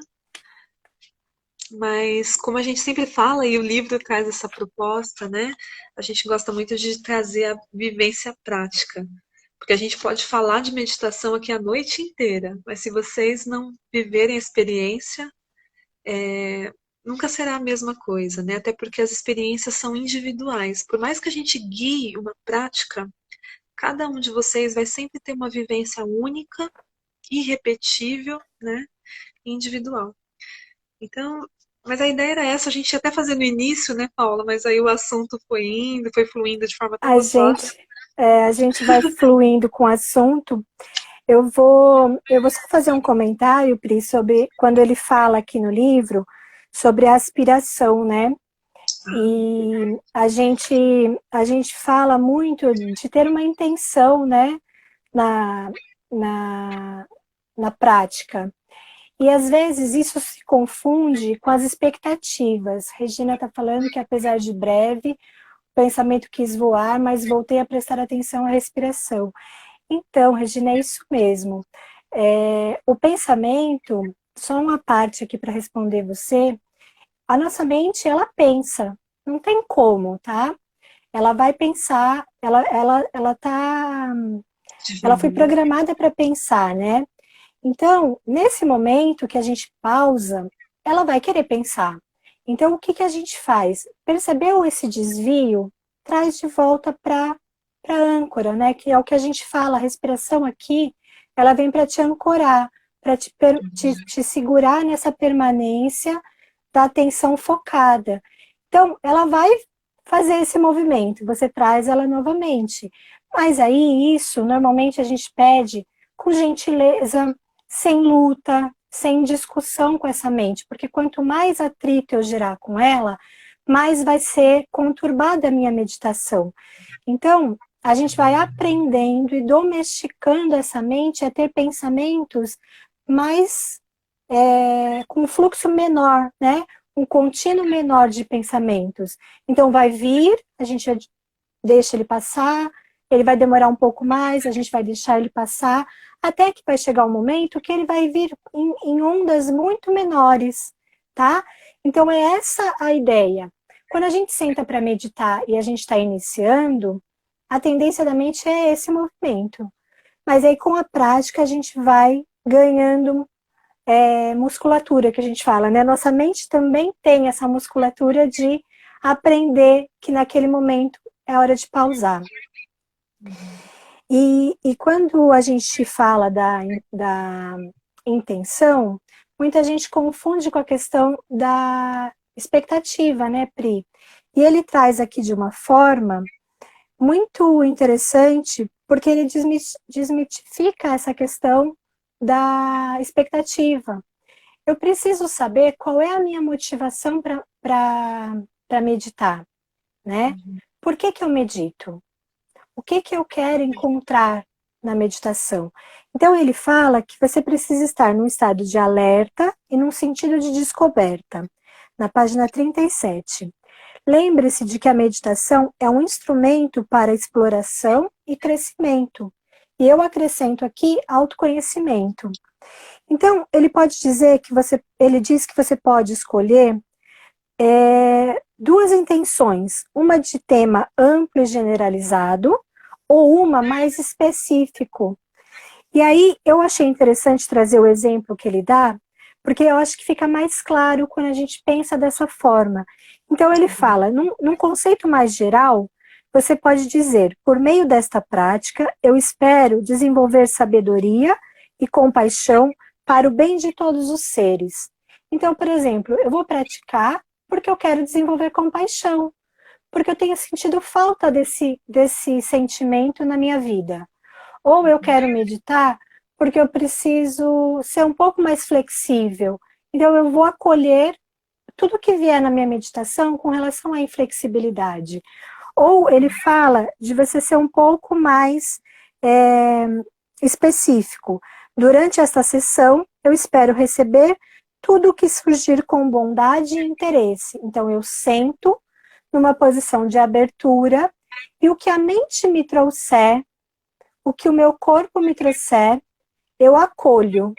Mas, como a gente sempre fala, e o livro traz essa proposta, né? A gente gosta muito de trazer a vivência prática. Porque a gente pode falar de meditação aqui a noite inteira, mas se vocês não viverem a experiência, nunca será a mesma coisa, né? Até porque as experiências são individuais. Por mais que a gente guie uma prática, cada um de vocês vai sempre ter uma vivência única, irrepetível, né? Individual. Então, mas a ideia era essa, a gente ia até fazer no início, né, Paula? Mas aí o assunto foi indo, foi fluindo de forma tão a gostosa. gente, a gente vai fluindo com o assunto. Eu vou só fazer um comentário, Pri, sobre quando ele fala aqui no livro sobre a aspiração, né? E a gente fala muito de ter uma intenção, né, na, na, na prática. E às vezes isso se confunde com as expectativas. Regina está falando que apesar de breve, o pensamento quis voar, mas voltei a prestar atenção à respiração. Então, Regina, é isso mesmo. O pensamento, só uma parte aqui para responder você, a nossa mente, ela pensa, não tem como, tá? Ela vai pensar, ela foi Divino. programada para pensar, né? Então, nesse momento que a gente pausa, ela vai querer pensar. Então, o que que a gente faz? Percebeu esse desvio? Traz de volta para a âncora, né? Que é o que a gente fala, a respiração aqui, ela vem para te ancorar, para te segurar nessa permanência da atenção focada. Então, ela vai fazer esse movimento, você traz ela novamente. Mas aí, isso, normalmente a gente pede com gentileza, sem luta, sem discussão com essa mente, porque quanto mais atrito eu gerar com ela, mais vai ser conturbada a minha meditação. Então, a gente vai aprendendo e domesticando essa mente a ter pensamentos mais com um fluxo menor, né? Um contínuo menor de pensamentos. Então, vai vir, a gente deixa ele passar, ele vai demorar um pouco mais, a gente vai deixar ele passar, até que vai chegar um momento que ele vai vir em ondas muito menores, tá? Então, é essa a ideia. Quando a gente senta para meditar e a gente está iniciando, a tendência da mente é esse movimento. Mas aí, com a prática, a gente vai ganhando musculatura, que a gente fala, né? Nossa mente também tem essa musculatura de aprender que naquele momento é hora de pausar. E quando a gente fala da intenção, muita gente confunde com a questão da expectativa, né, Pri? E ele traz aqui de uma forma muito interessante, porque ele desmitifica essa questão da expectativa. Eu preciso saber qual é a minha motivação para meditar, né? Por que que eu medito? O que que eu quero encontrar na meditação. Então ele fala que você precisa estar num estado de alerta e num sentido de descoberta, na página 37. Lembre-se de que a meditação é um instrumento para exploração e crescimento. E eu acrescento aqui autoconhecimento. Então, ele pode dizer que ele diz que você pode escolher duas intenções, uma de tema amplo e generalizado, ou uma mais específico. E aí eu achei interessante trazer o exemplo que ele dá, porque eu acho que fica mais claro quando a gente pensa dessa forma. Então ele fala, num conceito mais geral, você pode dizer, por meio desta prática, eu espero desenvolver sabedoria e compaixão para o bem de todos os seres. Então, por exemplo, eu vou praticar porque eu quero desenvolver compaixão, porque eu tenho sentido falta desse sentimento na minha vida. Ou eu quero meditar porque eu preciso ser um pouco mais flexível. Então, eu vou acolher tudo que vier na minha meditação com relação à inflexibilidade. Ou ele fala de você ser um pouco mais específico. Durante esta sessão, eu espero receber tudo o que surgir com bondade e interesse. Então, eu sento numa posição de abertura e o que a mente me trouxer, o que o meu corpo me trouxer, eu acolho.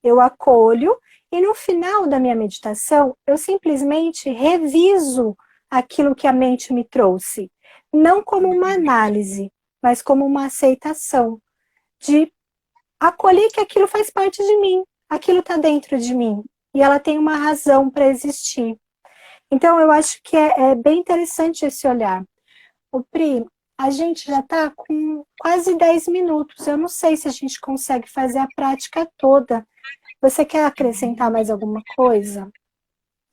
Eu acolho e no final da minha meditação, eu simplesmente reviso aquilo que a mente me trouxe. Não como uma análise, mas como uma aceitação. De acolher que aquilo faz parte de mim. Aquilo está dentro de mim. E ela tem uma razão para existir. Então, eu acho que é bem interessante esse olhar. O Pri, a gente já está com quase 10 minutos. Eu não sei se a gente consegue fazer a prática toda. Você quer acrescentar mais alguma coisa?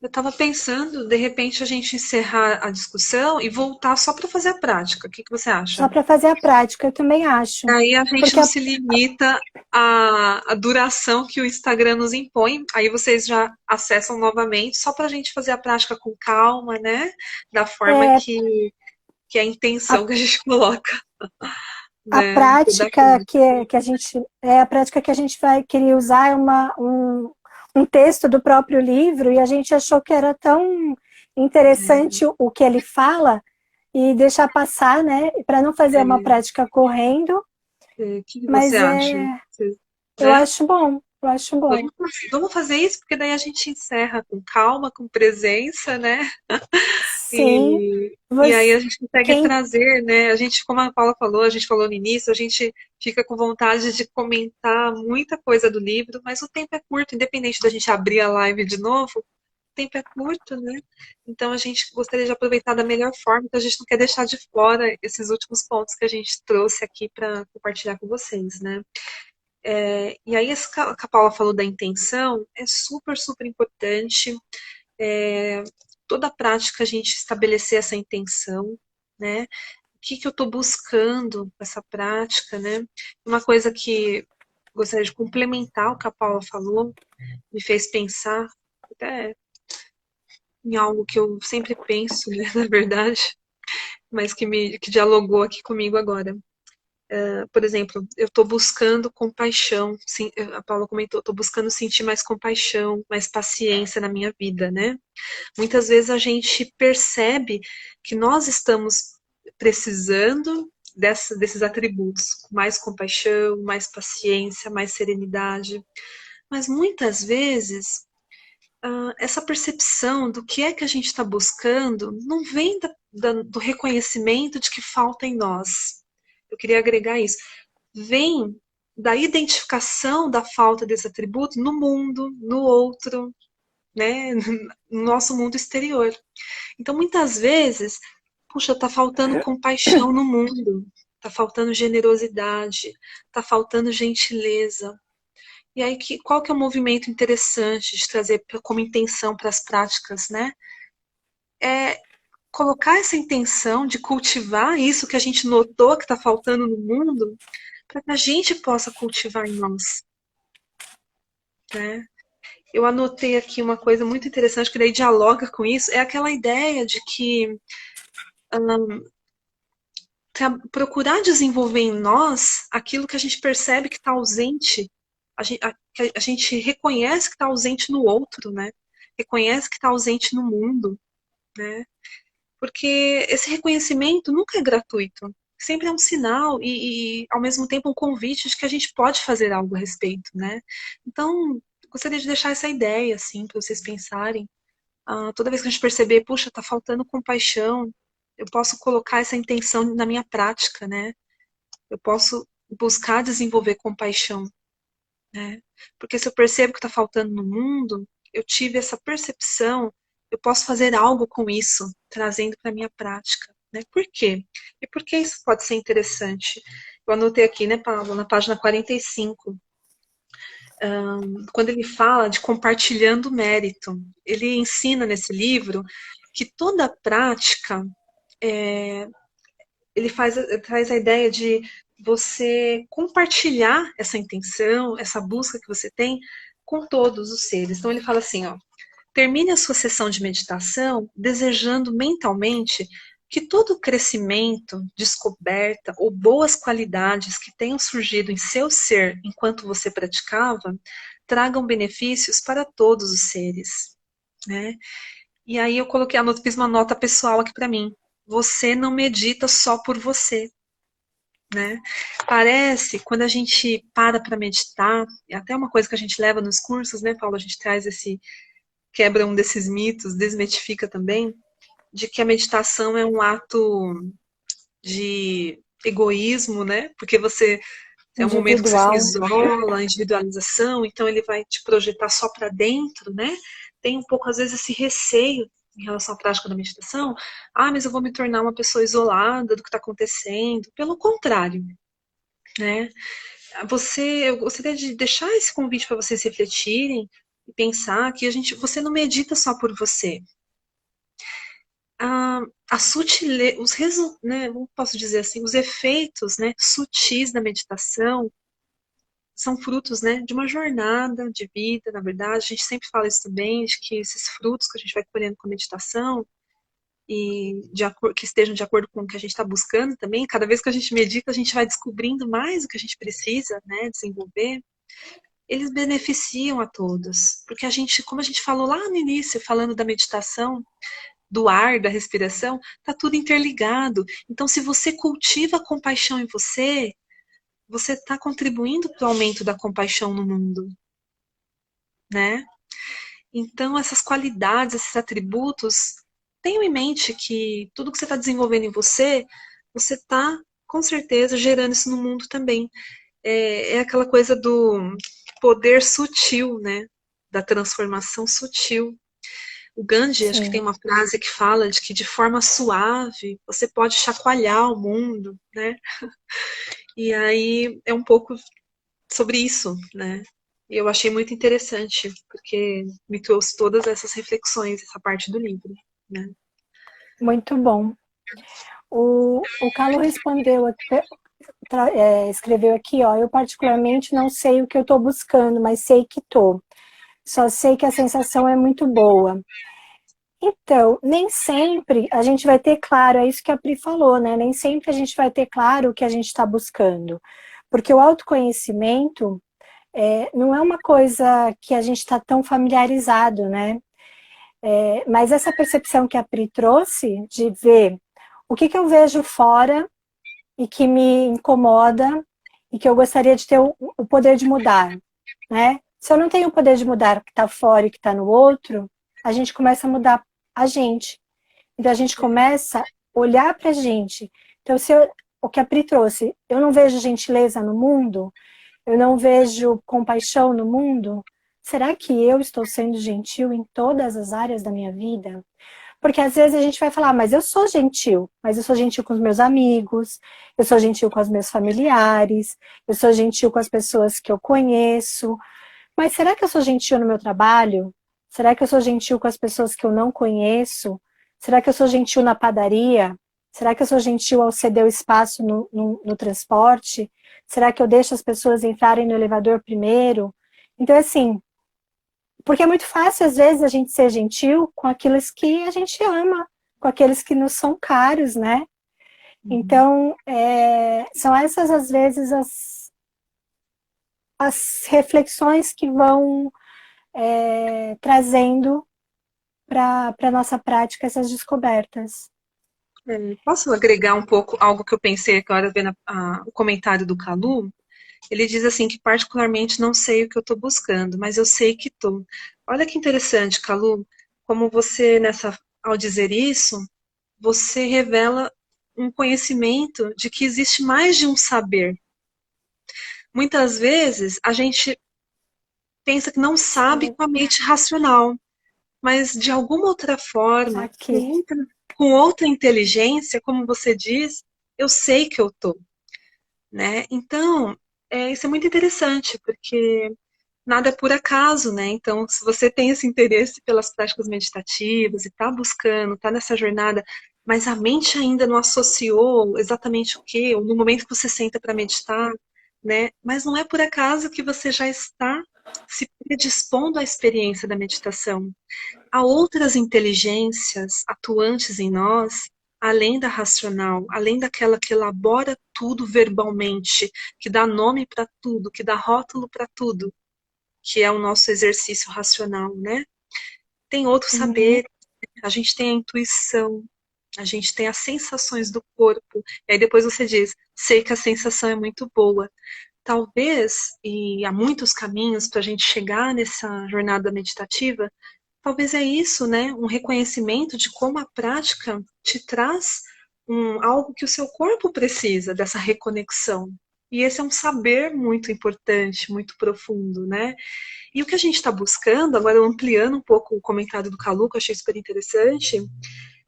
Eu estava pensando, de repente, a gente encerrar a discussão e voltar só para fazer a prática. O que que você acha? Só para fazer a prática, eu também acho. Aí a gente Porque não se limita à duração que o Instagram nos impõe. Aí vocês já acessam novamente, só para a gente fazer a prática com calma, né? Da forma é, que é a a, intenção que a gente coloca, a né? Da prática que a gente a prática que a gente vai querer usar é um texto do próprio livro e a gente achou que era tão interessante o que ele fala e deixar passar, né? Para não fazer uma prática correndo, O que você mas acha? eu Né? acho bom, eu acho bom. Vamos fazer isso, porque daí a gente encerra com calma, com presença, né? Sim, E aí você, a gente consegue quem trazer, né? A gente, como a Paula falou, a gente falou no início, a gente fica com vontade de comentar muita coisa do livro, mas o tempo é curto, independente da gente abrir a live de novo, o tempo é curto, né? Então a gente gostaria de aproveitar da melhor forma, então a gente não quer deixar de fora esses últimos pontos que a gente trouxe aqui para compartilhar com vocês, né? E aí, isso que a Paula falou da intenção é super, super importante. Toda a prática a gente estabelecer essa intenção, né? O que eu estou buscando com essa prática, né? Uma coisa que gostaria de complementar o que a Paula falou, me fez pensar até em algo que eu sempre penso, né, na verdade, mas que dialogou aqui comigo agora. Por exemplo, eu estou buscando compaixão, sim, a Paula comentou, estou buscando sentir mais compaixão, mais paciência na minha vida, né? Muitas vezes a gente percebe que nós estamos precisando desses atributos, mais compaixão, mais paciência, mais serenidade, mas muitas vezes essa percepção do que é que a gente está buscando não vem do reconhecimento de que falta em nós. Eu queria agregar isso. Vem da identificação da falta desse atributo no mundo, no outro, né, no nosso mundo exterior. Então, muitas vezes, puxa, tá faltando compaixão no mundo, tá faltando generosidade, tá faltando gentileza. E aí, qual que é o movimento interessante de trazer como intenção para as práticas, né? É colocar essa intenção de cultivar isso que a gente notou que está faltando no mundo, para que a gente possa cultivar em nós, né? Eu anotei aqui uma coisa muito interessante que daí dialoga com isso, é aquela ideia de que procurar desenvolver em nós aquilo que a gente percebe que está ausente, que a gente reconhece que está ausente no outro, né? Reconhece que está ausente no mundo, né? Porque esse reconhecimento nunca é gratuito. Sempre é um sinal ao mesmo tempo, um convite de que a gente pode fazer algo a respeito, né? Então, gostaria de deixar essa ideia, assim, para vocês pensarem. Toda vez que a gente perceber, puxa, tá faltando compaixão, eu posso colocar essa intenção na minha prática, né? Eu posso buscar desenvolver compaixão, né? Porque se eu percebo que está faltando no mundo, eu tive essa percepção, eu posso fazer algo com isso, trazendo para a minha prática, né? Por quê? E por que isso pode ser interessante? Eu anotei aqui, né, Paulo, na página 45, quando ele fala de compartilhando mérito. Ele ensina nesse livro que toda prática, ele traz a ideia de você compartilhar essa intenção, essa busca que você tem com todos os seres. Então ele fala assim, ó, termine a sua sessão de meditação desejando mentalmente que todo o crescimento, descoberta ou boas qualidades que tenham surgido em seu ser enquanto você praticava tragam benefícios para todos os seres, né? E aí eu coloquei, fiz uma nota pessoal aqui para mim. Você não medita só por você, né? Parece, quando a gente para meditar, é até uma coisa que a gente leva nos cursos, né, Paulo? A gente traz quebra um desses mitos, desmitifica também, de que a meditação é um ato de egoísmo, né? Porque você é um momento que você se Individual. isola, a individualização, então ele vai te projetar só para dentro, né? Tem um pouco, às vezes, esse receio em relação à prática da meditação. Mas eu vou me tornar uma pessoa isolada do que está acontecendo. Pelo contrário, né? Eu gostaria de deixar esse convite para vocês refletirem e pensar que você não medita só por você. A sutileza, né, como posso dizer assim, os efeitos, né, sutis da meditação são frutos, né, de uma jornada de vida, na verdade. A gente sempre fala isso também, de que esses frutos que a gente vai colhendo com a meditação que estejam de acordo com o que a gente está buscando também. Cada vez que a gente medita, a gente vai descobrindo mais o que a gente precisa, né, desenvolver. Eles beneficiam a todos, porque como a gente falou lá no início, falando da meditação, do ar, da respiração, tá tudo interligado. Então, se você cultiva a compaixão em você está contribuindo para o aumento da compaixão no mundo, né? Então, essas qualidades, esses atributos, tenham em mente que tudo que você está desenvolvendo em você está, com certeza, gerando isso no mundo também. É aquela coisa do poder sutil, né? Da transformação sutil. O Gandhi, acho que tem Sim. uma frase que fala de que de forma suave você pode chacoalhar o mundo, né? E aí é um pouco sobre isso, né? E eu achei muito interessante, porque me trouxe todas essas reflexões, essa parte do livro, né? Muito bom. O Carlos respondeu, escreveu aqui, ó, eu particularmente não sei o que eu estou buscando, mas sei que estou. Só sei que a sensação é muito boa. Então, nem sempre a gente vai ter claro, é isso que a Pri falou, né? Nem sempre a gente vai ter claro o que a gente está buscando. Porque o autoconhecimento não é uma coisa que a gente está tão familiarizado, né? Mas essa percepção que a Pri trouxe de ver o que eu vejo fora e que me incomoda e que eu gostaria de ter o poder de mudar, né? Se eu não tenho o poder de mudar o que está fora e o que está no outro, a gente começa a mudar a gente. Então a gente começa a olhar para a gente. Então o que a Pri trouxe, eu não vejo gentileza no mundo, eu não vejo compaixão no mundo, será que eu estou sendo gentil em todas as áreas da minha vida? Porque às vezes a gente vai falar, mas eu sou gentil, mas eu sou gentil com os meus amigos, eu sou gentil com os meus familiares, eu sou gentil com as pessoas que eu conheço, mas será que eu sou gentil no meu trabalho? Será que eu sou gentil com as pessoas que eu não conheço? Será que eu sou gentil na padaria? Será que eu sou gentil ao ceder o espaço no transporte? Será que eu deixo as pessoas entrarem no elevador primeiro? Então, assim, porque é muito fácil, às vezes, a gente ser gentil com aqueles que a gente ama, com aqueles que nos são caros, né? Uhum. Então, são essas, às vezes, as reflexões que vão trazendo para a nossa prática essas descobertas. Posso agregar um pouco algo que eu pensei agora vendo o comentário do Calu? Ele diz assim que particularmente não sei o que eu estou buscando, mas eu sei que estou. Olha que interessante, Calu, como você ao dizer isso, você revela um conhecimento de que existe mais de um saber. Muitas vezes a gente pensa que não sabe Sim, com a mente racional, mas de alguma outra forma, aqui. com outra inteligência, como você diz, eu sei que eu estou, né? Então, isso é muito interessante, porque nada é por acaso, né? Então, se você tem esse interesse pelas práticas meditativas e está buscando, está nessa jornada, mas a mente ainda não associou exatamente o quê, ou no momento que você senta para meditar, né? Mas não é por acaso que você já está se predispondo à experiência da meditação. Há outras inteligências atuantes em nós, além da racional, além daquela que elabora tudo verbalmente, que dá nome para tudo, que dá rótulo para tudo, que é o nosso exercício racional, né? Tem outros Uhum. saberes, a gente tem a intuição, a gente tem as sensações do corpo, e aí depois você diz, sei que a sensação é muito boa. Talvez, e há muitos caminhos para a gente chegar nessa jornada meditativa, talvez é isso, né? Um reconhecimento de como a prática te traz algo que o seu corpo precisa, dessa reconexão. E esse é um saber muito importante, muito profundo, né? E o que a gente está buscando, agora ampliando um pouco o comentário do Calu, que eu achei super interessante,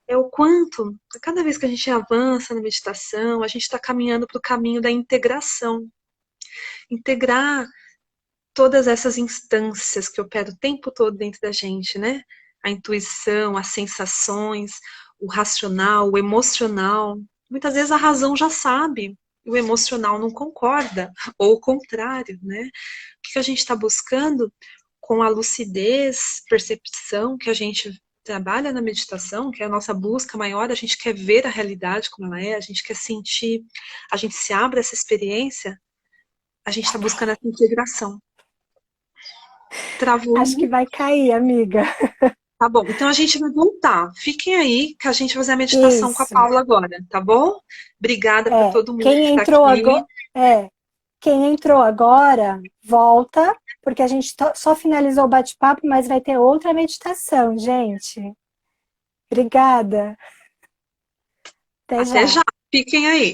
é o quanto, cada vez que a gente avança na meditação, a gente está caminhando para o caminho da integração. Integrar todas essas instâncias que operam o tempo todo dentro da gente, né? A intuição, as sensações, o racional, o emocional. Muitas vezes a razão já sabe, e o emocional não concorda, ou o contrário, né? O que a gente está buscando com a lucidez, percepção que a gente trabalha na meditação, que é a nossa busca maior, a gente quer ver a realidade como ela é, a gente quer sentir, a gente se abre a essa experiência, a gente está buscando essa integração. Travou, Acho que né? vai cair, amiga. Tá bom, então a gente vai voltar. Fiquem aí que a gente vai fazer a meditação com a Isso. Paula agora, tá bom? Obrigada para todo mundo que Quem está entrou agora, aqui. quem entrou agora, volta, porque a gente só finalizou o bate-papo, mas vai ter outra meditação, gente. Obrigada. Até Até já. já. Fiquem aí.